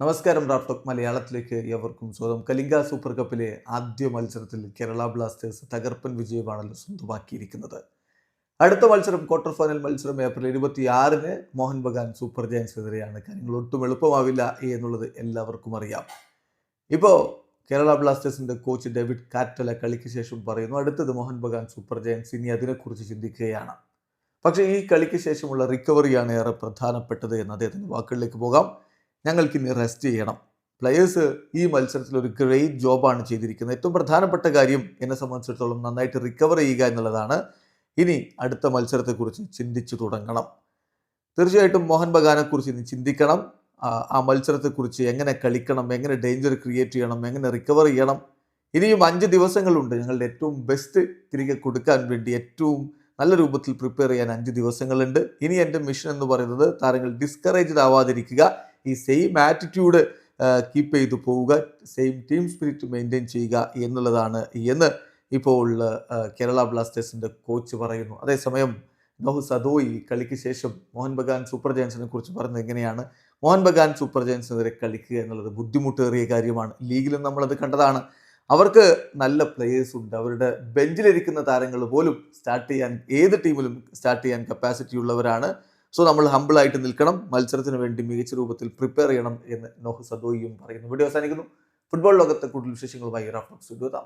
നമസ്കാരം. റാഫ്റ്റോക്ക് മലയാളത്തിലേക്ക് ഏവർക്കും സ്വാഗതം. കലിംഗ സൂപ്പർ കപ്പിലെ ആദ്യ മത്സരത്തിൽ കേരള ബ്ലാസ്റ്റേഴ്സ് തകർപ്പൻ വിജയമാണല്ലോ സ്വന്തമാക്കിയിരിക്കുന്നത്. അടുത്ത മത്സരം ക്വാർട്ടർ ഫൈനൽ മത്സരം ഏപ്രിൽ 26-ന് മോഹൻ ബഗാൻ സൂപ്പർ ജയൻസിനെതിരെയാണ്. കാര്യങ്ങൾ ഒട്ടും എളുപ്പമാവില്ല എന്നുള്ളത് എല്ലാവർക്കും അറിയാം. ഇപ്പോൾ കേരള ബ്ലാസ്റ്റേഴ്സിന്റെ കോച്ച് ഡേവിഡ് കാറ്റല കളിക്ക് ശേഷം പറയുന്നു, അടുത്തത് മോഹൻ ബഗാൻ സൂപ്പർ ജയൻസ്, ഇനി അതിനെക്കുറിച്ച് ചിന്തിക്കുകയാണ്. പക്ഷേ ഈ കളിക്ക് ശേഷമുള്ള റിക്കവറിയാണ് ഏറെ പ്രധാനപ്പെട്ടത് എന്ന് അദ്ദേഹത്തിൻ്റെ വാക്കുകളിലേക്ക് പോകാം. ഞങ്ങൾക്ക് ഇനി റെസ്റ്റ് ചെയ്യണം. പ്ലെയേഴ്സ് ഈ മത്സരത്തിൽ ഒരു ഗ്രേറ്റ് ജോബാണ് ചെയ്തിരിക്കുന്നത്. ഏറ്റവും പ്രധാനപ്പെട്ട കാര്യം എന്നെ സംബന്ധിച്ചിടത്തോളം നന്നായിട്ട് റിക്കവർ ചെയ്യുക എന്നുള്ളതാണ്. ഇനി അടുത്ത മത്സരത്തെക്കുറിച്ച് ചിന്തിച്ചു തുടങ്ങണം. തീർച്ചയായിട്ടും മോഹൻ ബഗാനെക്കുറിച്ച് ഇനി ചിന്തിക്കണം. ആ മത്സരത്തെക്കുറിച്ച് എങ്ങനെ കളിക്കണം, എങ്ങനെ ഡേഞ്ചർ ക്രിയേറ്റ് ചെയ്യണം, എങ്ങനെ റിക്കവർ ചെയ്യണം. ഇനിയും 5 ദിവസങ്ങളുണ്ട് ഞങ്ങളുടെ ഏറ്റവും ബെസ്റ്റ് തിരികെ കൊടുക്കാൻ വേണ്ടി. ഏറ്റവും നല്ല രൂപത്തിൽ പ്രിപ്പയർ ചെയ്യാൻ 5 ദിവസങ്ങളുണ്ട്. ഇനി എൻ്റെ മിഷൻ എന്ന് പറയുന്നത് താരങ്ങൾ ഡിസ്കറേജ്ഡ് ആവാതിരിക്കുക, ഈ സെയിം ആറ്റിറ്റ്യൂഡ് കീപ്പ് ചെയ്തു പോവുക, സെയിം ടീം സ്പിരിറ്റ് മെയിൻറ്റെയിൻ ചെയ്യുക എന്നുള്ളതാണ് എന്ന് ഇപ്പോൾ കേരള ബ്ലാസ്റ്റേഴ്സിൻ്റെ കോച്ച് പറയുന്നു. അതേസമയം നോഹ് സദോയി കളിക്ക് ശേഷം മോഹൻ ബഗാൻ സൂപ്പർ ജയൻസിനെ കുറിച്ച് പറയുന്നത് എങ്ങനെയാണ്? മോഹൻ ബഗാൻ സൂപ്പർ ജയൻസിനെതിരെ കളിക്കുക എന്നുള്ളത് ബുദ്ധിമുട്ടേറിയ കാര്യമാണ്. ലീഗിലും നമ്മളത് കണ്ടതാണ്. അവർക്ക് നല്ല പ്ലേയേഴ്സ് ഉണ്ട്. അവരുടെ ബെഞ്ചിലിരിക്കുന്ന താരങ്ങൾ പോലും സ്റ്റാർട്ട് ചെയ്യാൻ, ഏത് ടീമിലും സ്റ്റാർട്ട് ചെയ്യാൻ കപ്പാസിറ്റി ഉള്ളവരാണ്. സോ നമ്മൾ ഹമ്പിളായിട്ട് നിൽക്കണം, മത്സരത്തിന് വേണ്ടി മികച്ച രൂപത്തിൽ പ്രിപ്പയർ ചെയ്യണം എന്ന് നോഹ് സദോയിയും പറയുന്നു. വീഡിയോ അവസാനിക്കുന്നു. ഫുട്ബോൾ ലോകത്തെ കൂടുതൽ വിശേഷങ്ങളുമായി റാഫ്റ്റോക്സ് എത്താം.